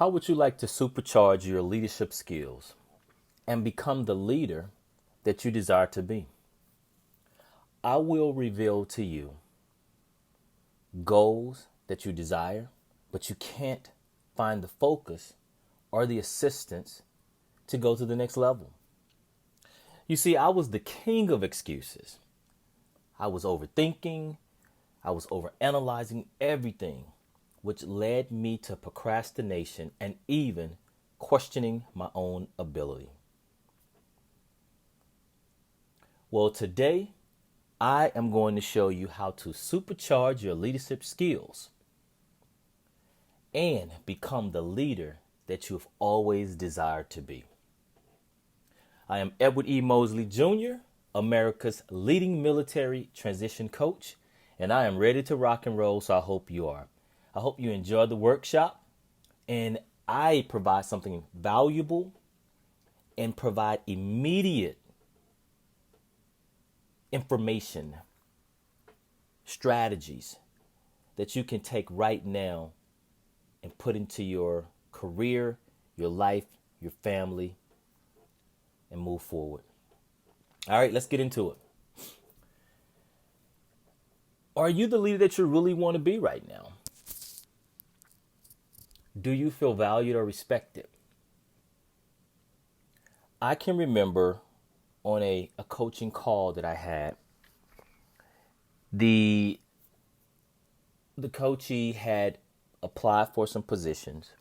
How would you like to supercharge your leadership skills and become the leader that you desire to be? I will reveal to you goals that you desire, but you can't find the focus or the assistance to go to the next level. You see, I was the king of excuses. I was overthinking, I was overanalyzing everything, which led me to procrastination and even questioning my own ability. Well, today I am going to show you how to supercharge your leadership skills and become the leader that you've always desired to be. I am Edward E. Mosley Jr., America's leading military transition coach, and I am ready to rock and roll, so I hope you are. I hope you enjoy the workshop, and I provide something valuable and provide immediate information, strategies that you can take right now and put into your career, your life, your family, and move forward. All right, let's get into it. Are you the leader that you really want to be right now? Do you feel valued or respected? I can remember on a coaching call that I had, the coachee had applied for some positions.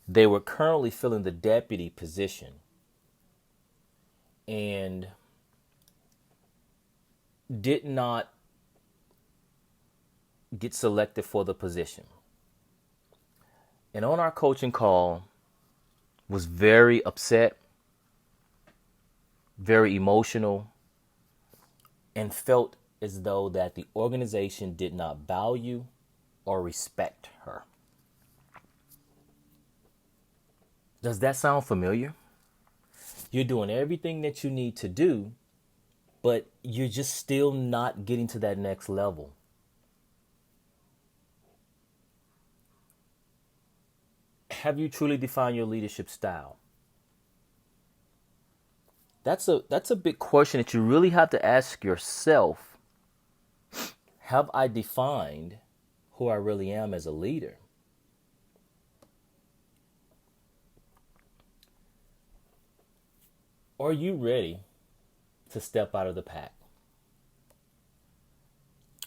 They were currently filling the deputy position and did not get selected for the position. And on our coaching call, was very upset, very emotional, and felt as though that the organization did not value or respect her. Does that sound familiar? You're doing everything that you need to do, but you're just still not getting to that next level. Have you truly defined your leadership style? That's a big question that you really have to ask yourself. Have I defined who I really am as a leader? Are you ready to step out of the pack?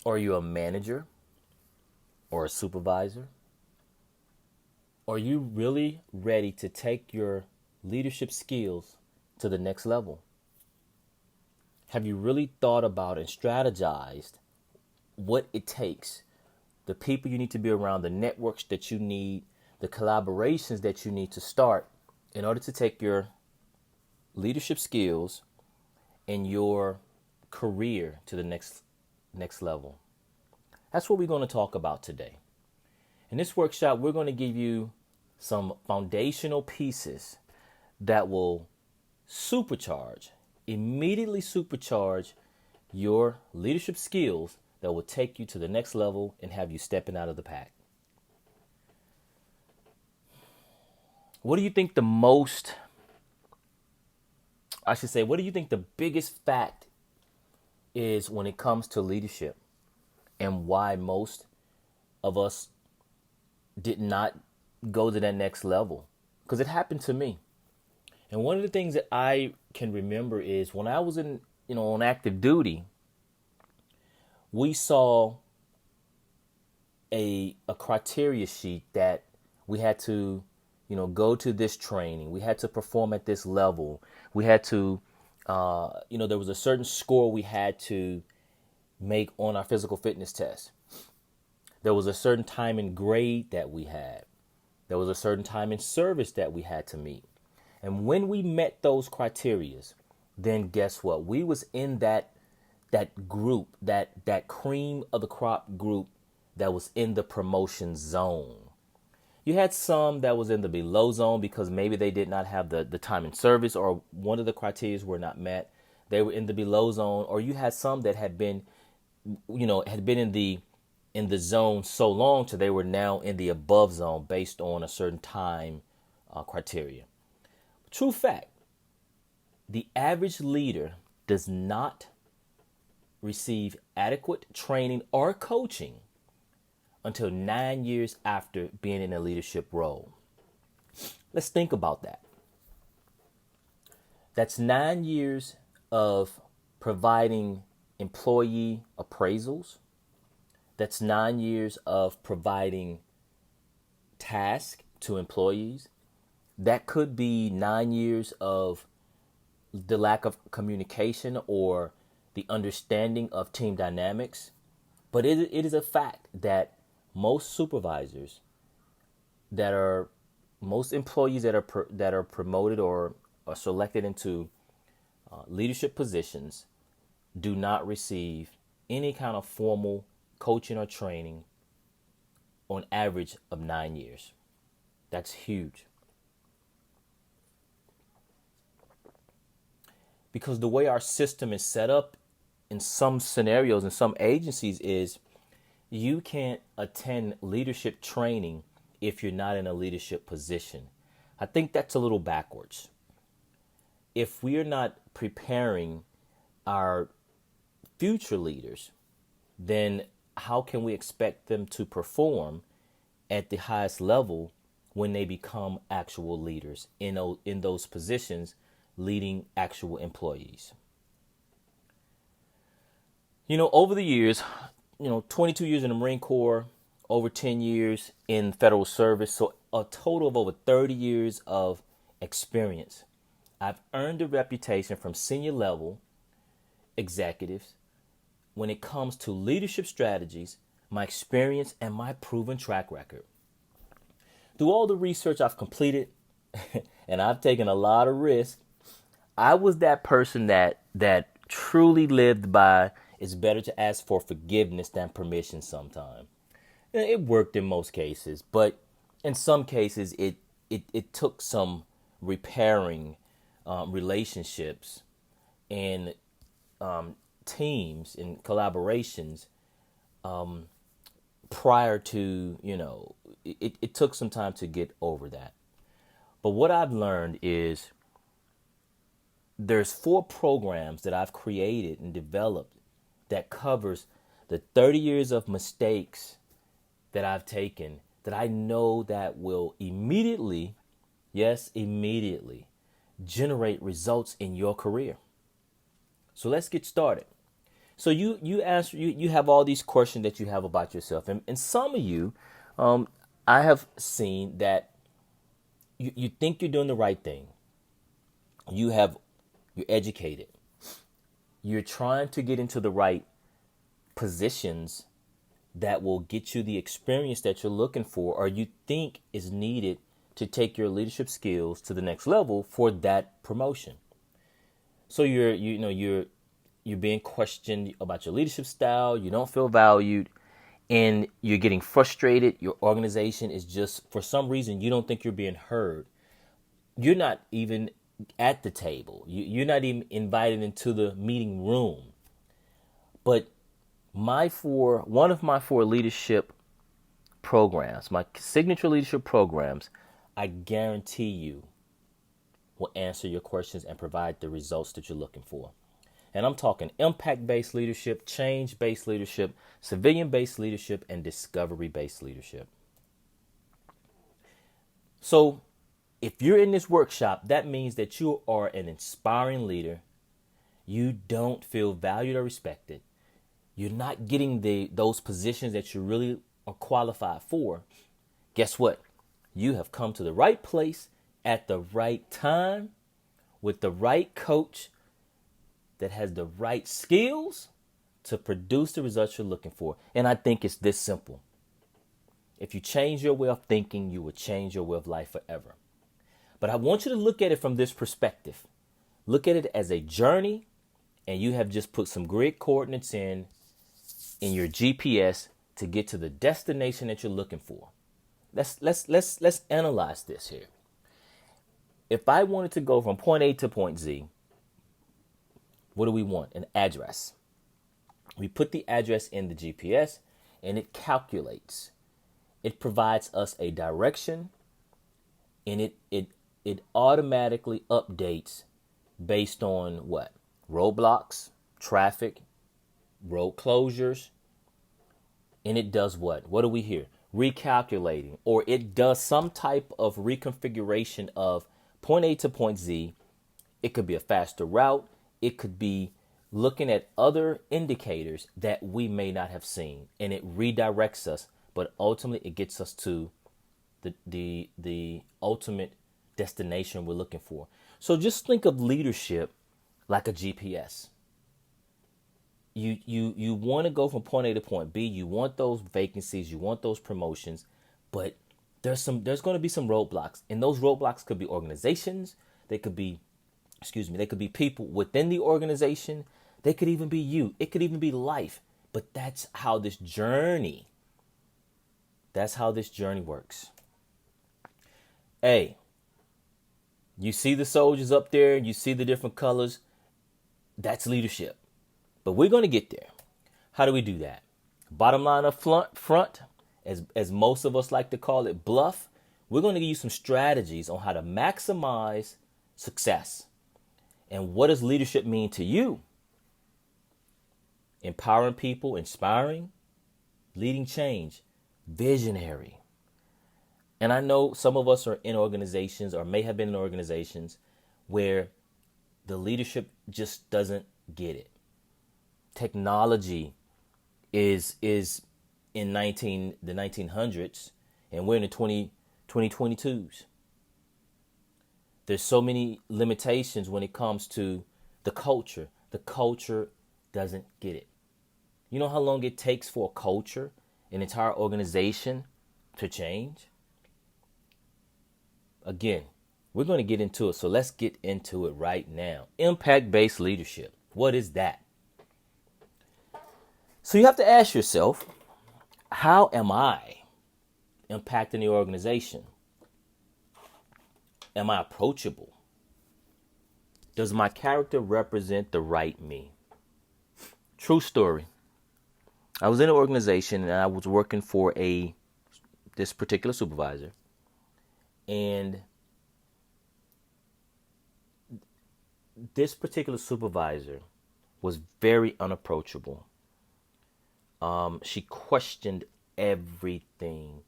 Are you a manager or a supervisor? Are you really ready to take your leadership skills to the next level? Have you really thought about and strategized what it takes, the people you need to be around, the networks that you need, the collaborations that you need to start in order to take your leadership skills and your career to the next level? That's what we're going to talk about today. In this workshop, we're going to give you some foundational pieces that will immediately supercharge your leadership skills that will take you to the next level and have you stepping out of the pack. What do you think what do you think the biggest fact is when it comes to leadership, and why most of us did not go to that next level? Because it happened to me. And one of the things that I can remember is when I was on active duty, we saw a criteria sheet that we had to, go to this training. We had to perform at this level. We had to, there was a certain score we had to make on our physical fitness test. There was a certain time and grade that we had. There was a certain time in service that we had to meet. And when we met those criterias, then guess what? We was in that group, that cream of the crop group that was in the promotion zone. You had some that was in the below zone because maybe they did not have the time in service, or one of the criteria were not met. They were in the below zone. Or you had some that had been in the in the zone so long till they were now in the above zone based on a certain time criteria. True fact, the average leader does not receive adequate training or coaching until 9 years after being in a leadership role. Let's think about that. That's 9 years of providing employee appraisals. That's 9 years of providing tasks to employees. That could be 9 years of the lack of communication or the understanding of team dynamics. But it is a fact that most supervisors most employees that are promoted or are selected into leadership positions do not receive any kind of formal coaching or training on average of 9 years. That's huge. Because the way our system is set up in some scenarios, in some agencies, is you can't attend leadership training if you're not in a leadership position. I think that's a little backwards. If we are not preparing our future leaders, then how can we expect them to perform at the highest level when they become actual leaders in those positions, leading actual employees? Over the years, 22 years in the Marine Corps, over 10 years in federal service, so a total of over 30 years of experience. I've earned a reputation from senior level executives when it comes to leadership strategies, my experience, and my proven track record. Through all the research I've completed, and I've taken a lot of risks, I was that person that truly lived by it's better to ask for forgiveness than permission sometimes. It worked in most cases, but in some cases it took some repairing relationships and teams and collaborations prior to, it took some time to get over that. But what I've learned is there's 4 programs that I've created and developed that covers the 30 years of mistakes that I've taken that I know that will immediately, yes, immediately, generate results in your career. So let's get started. So you have all these questions that you have about yourself. And some of you, I have seen that you think you're doing the right thing. You're educated. You're trying to get into the right positions that will get you the experience that you're looking for, or you think is needed to take your leadership skills to the next level for that promotion. So you're being questioned about your leadership style. You don't feel valued, and you're getting frustrated. Your organization is just, for some reason, you don't think you're being heard. You're not even at the table. You're not even invited into the meeting room. But one of my 4 leadership programs, my signature leadership programs, I guarantee you will answer your questions and provide the results that you're looking for. And I'm talking impact-based leadership, change-based leadership, civilian-based leadership, and discovery-based leadership. So if you're in this workshop, that means that you are an inspiring leader. You don't feel valued or respected. You're not getting those positions that you really are qualified for. Guess what? You have come to the right place at the right time with the right coach that has the right skills to produce the results you're looking for. And I think it's this simple. If you change your way of thinking, you will change your way of life forever. But I want you to look at it from this perspective. Look at it as a journey, and you have just put some grid coordinates in your GPS to get to the destination that you're looking for. Let's analyze this here. If I wanted to go from point A to point Z, what do we want? An address. We put the address in the GPS, and it calculates. It provides us a direction, and it automatically updates based on what? Roadblocks, traffic, road closures, and it does what? What do we hear? Recalculating, or it does some type of reconfiguration of point A to point Z. It could be a faster route. It could be looking at other indicators that we may not have seen, and it redirects us. But ultimately, it gets us to the ultimate destination we're looking for. So just think of leadership like a GPS. You want to go from point A to point B. You want those vacancies. You want those promotions, but there's going to be some roadblocks, and those roadblocks could be organizations. They could be, they could be people within the organization. They could even be you. It could even be life. But that's how this journey works. Hey, you see the soldiers up there, you see the different colors. That's leadership. But we're going to get there. How do we do that? Bottom line up front, as most of us like to call it, bluff. We're going to give you some strategies on how to maximize success. And what does leadership mean to you? Empowering people, inspiring, leading change, visionary. And I know some of us are in organizations or may have been in organizations where the leadership just doesn't get it. Technology is in the 1900s, and we're in the 2022s. There's so many limitations when it comes to the culture. The culture doesn't get it. You know how long it takes for a culture, an entire organization to change? Again, we're going to get into it. So let's get into it right now. Impact-based leadership. What is that? So you have to ask yourself, how am I impacting the organization? Am I approachable? Does my character represent the right me? True story. I was in an organization and I was working for this particular supervisor. And this particular supervisor was very unapproachable. She questioned everything,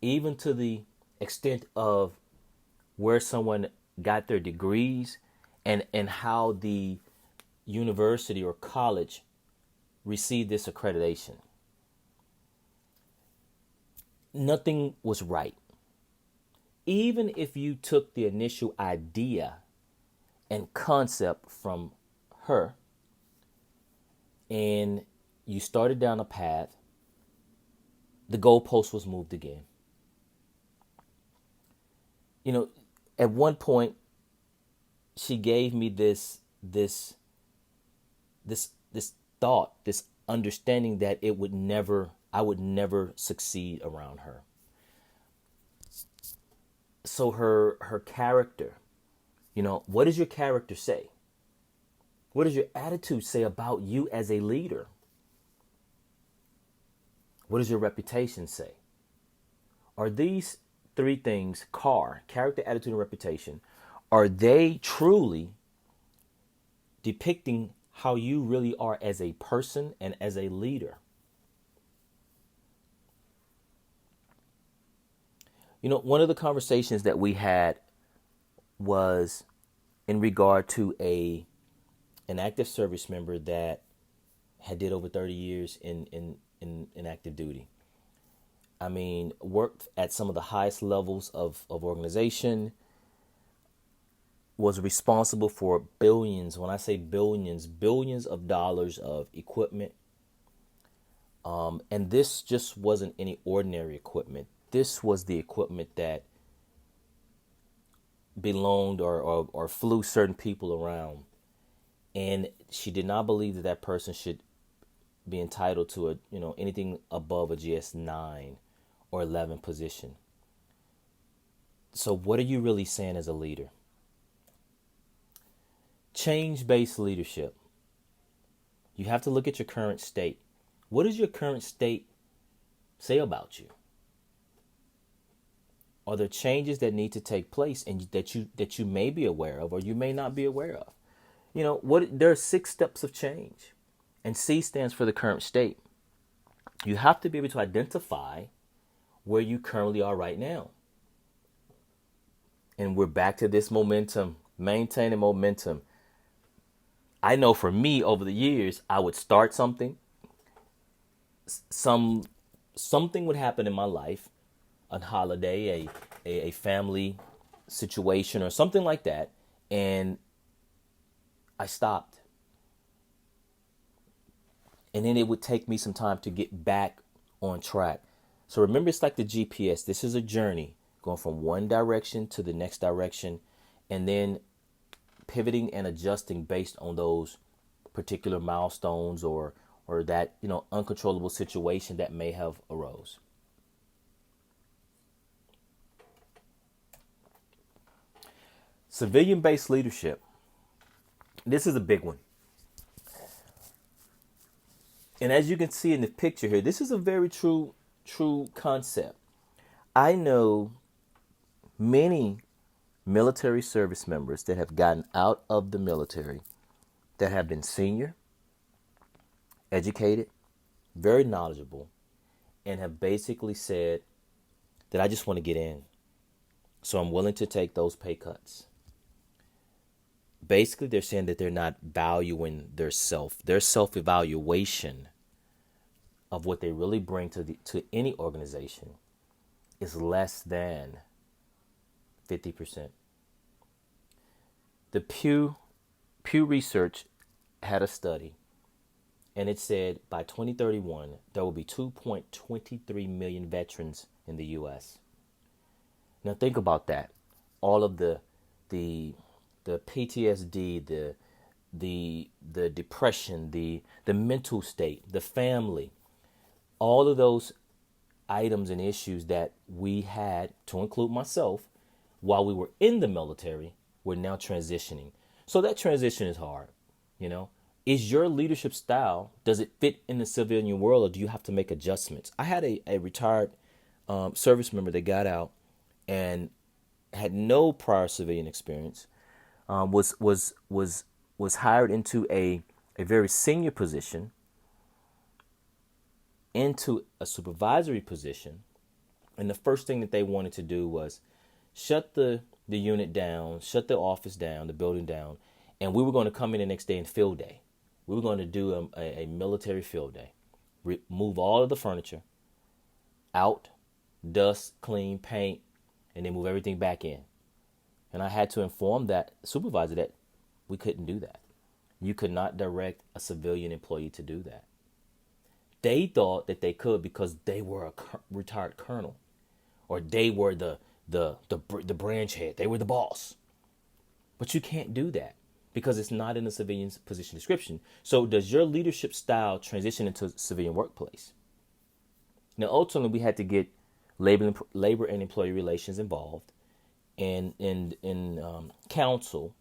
even to the extent of where someone got their degrees and how the university or college received this accreditation. Nothing was right. Even if you took the initial idea and concept from her and you started down a path, the goalpost was moved again. You know, at one point, she gave me this thought, this understanding that I would never succeed around her. So her character, what does your character say? What does your attitude say about you as a leader? What does your reputation say? Are these three things, character, attitude, and reputation, are they truly depicting how you really are as a person and as a leader? One of the conversations that we had was in regard to an active service member that had did over 30 years in active duty. I mean, worked at some of the highest levels of organization, was responsible for billions, when I say billions of dollars of equipment. And this just wasn't any ordinary equipment. This was the equipment that belonged or flew certain people around. And she did not believe that person should be entitled to anything above a GS9 or 11 position. So what are you really saying as a leader? Change-based leadership. You have to look at your current state. What is your current state say about you? Are there changes that need to take place and that you may be aware of or you may not be aware of? There are 6 steps of change, and C stands for the current state. You have to be able to identify where you currently are right now. And we're back to this momentum, maintaining momentum. I know for me over the years, I would start something, something would happen in my life, a holiday, a family situation or something like that, and I stopped. And then it would take me some time to get back on track. So remember, it's like the GPS. This is a journey going from one direction to the next direction, and then pivoting and adjusting based on those particular milestones or that, uncontrollable situation that may have arose. Civilian-based leadership. This is a big one. And as you can see in the picture here, this is a very true concept. I know many military service members that have gotten out of the military that have been senior, educated, very knowledgeable, and have basically said that I just want to get in. So I'm willing to take those pay cuts. Basically, they're saying that they're not valuing their self-evaluation of what they really bring to any organization is less than 50%. The Pew Research had a study, and it said by 2031 there will be 2.23 million veterans in the U.S. Now think about that. All of the PTSD, the depression, the mental state, the family, all of those items and issues that we had, to include myself, while we were in the military, we're now transitioning. So that transition is hard. Is your leadership style, does it fit in the civilian world, or do you have to make adjustments? I had a retired service member that got out and had no prior civilian experience, was hired into a very senior position, into a supervisory position, and the first thing that they wanted to do was shut the unit down, shut the office down, the building down, and we were going to come in the next day and field day. We were going to do a military field day, remove all of the furniture out, dust, clean, paint, and then move everything back in. And I had to inform that supervisor that we couldn't do that. You could not direct a civilian employee to do that. They thought that they could because they were a retired colonel, or they were the branch head. They were the boss. But you can't do that because it's not in the civilian's position description. So does your leadership style transition into civilian workplace? Now, ultimately, we had to get labor and employee relations involved and counsel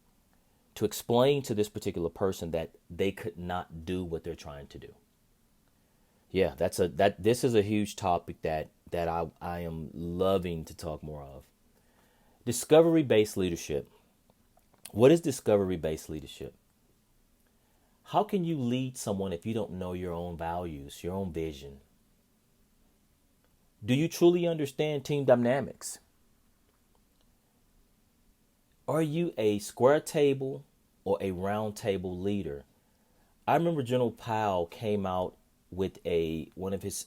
to explain to this particular person that they could not do what they're trying to do. Yeah, this is a huge topic that I am loving to talk more of. Discovery-based leadership. What is discovery-based leadership? How can you lead someone if you don't know your own values, your own vision? Do you truly understand team dynamics? Are you a square table or a round table leader? I remember General Powell came out with one of his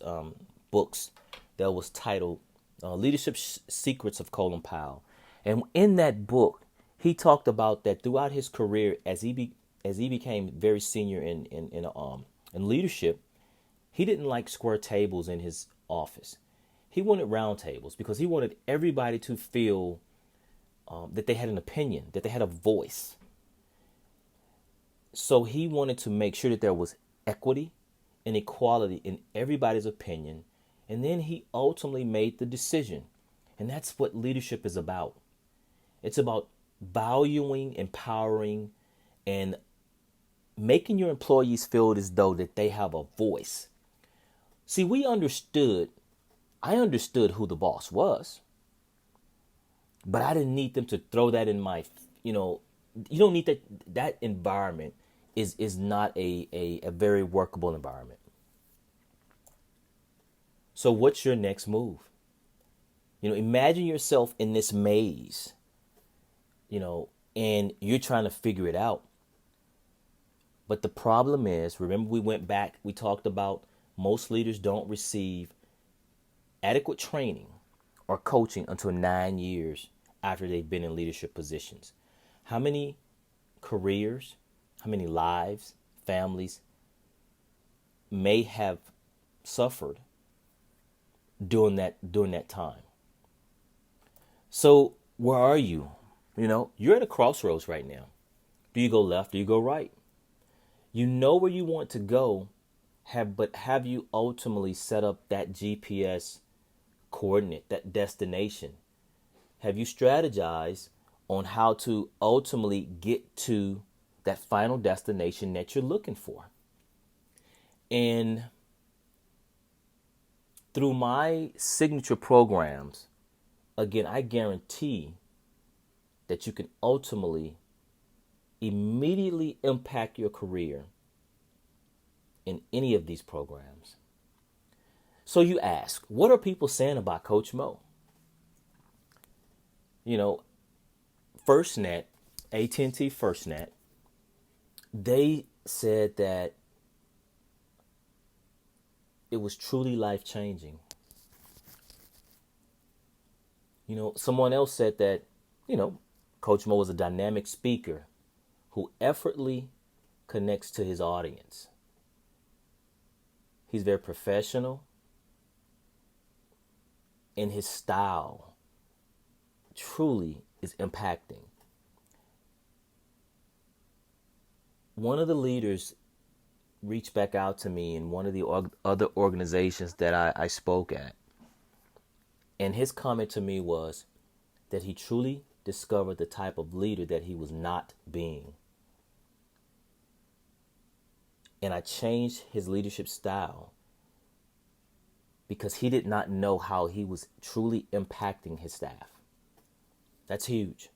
books that was titled Leadership Secrets of Colin Powell. And in that book, he talked about that throughout his career, as he became very senior in leadership, he didn't like square tables in his office. He wanted round tables because he wanted everybody to feel that they had an opinion, that they had a voice. So he wanted to make sure that there was equity and equality in everybody's opinion. And then he ultimately made the decision. And that's what leadership is about. It's about valuing, empowering, and making your employees feel as though that they have a voice. See, we understood I understood who the boss was, but I didn't need them to throw that in my, you don't need that. That environment is not a very workable environment. So what's your next move? Imagine yourself in this maze, and you're trying to figure it out. But the problem is, remember we went back, we talked about most leaders don't receive adequate training or coaching until 9 years after they've been in leadership positions. How many careers, how many lives, families may have suffered during that time? So where are you? You're at a crossroads right now. Do you go left? Do you go right? You know where you want to go, but have you ultimately set up that GPS coordinate, that destination? Have you strategized on how to ultimately get to that final destination that you're looking for? And through my signature programs, again, I guarantee that you can ultimately immediately impact your career in any of these programs. So you ask, what are people saying about Coach Mo? FirstNet, AT&T FirstNet, they said that it was truly life-changing. Someone else said that, Coach Mo was a dynamic speaker who effortlessly connects to his audience. He's very professional, and his style truly is impacting. One of the leaders reached back out to me in one of the other organizations that I spoke at. And his comment to me was that he truly discovered the type of leader that he was not being. And I changed his leadership style because he did not know how he was truly impacting his staff. That's huge.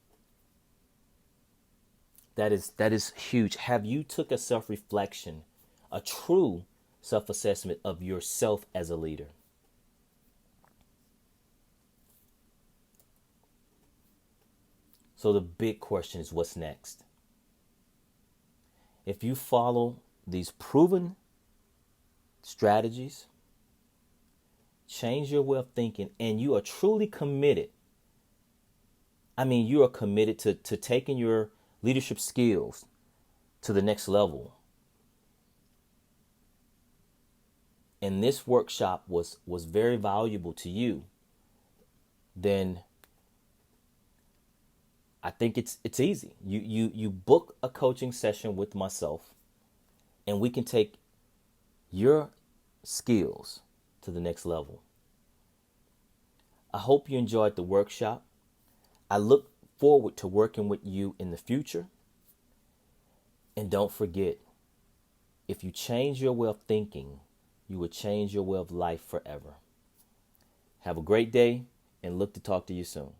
That is huge. Have you took a self-reflection, a true self-assessment of yourself as a leader? So the big question is, what's next? If you follow these proven strategies, change your way of thinking, and you are truly committed. You are committed to taking your leadership skills to the next level. And this workshop was very valuable to you. Then I think it's easy. You book a coaching session with myself, and we can take your skills to the next level. I hope you enjoyed the workshop. I look forward to working with you in the future. And don't forget, if you change your way of thinking, you will change your way of life forever. Have a great day, and look to talk to you soon.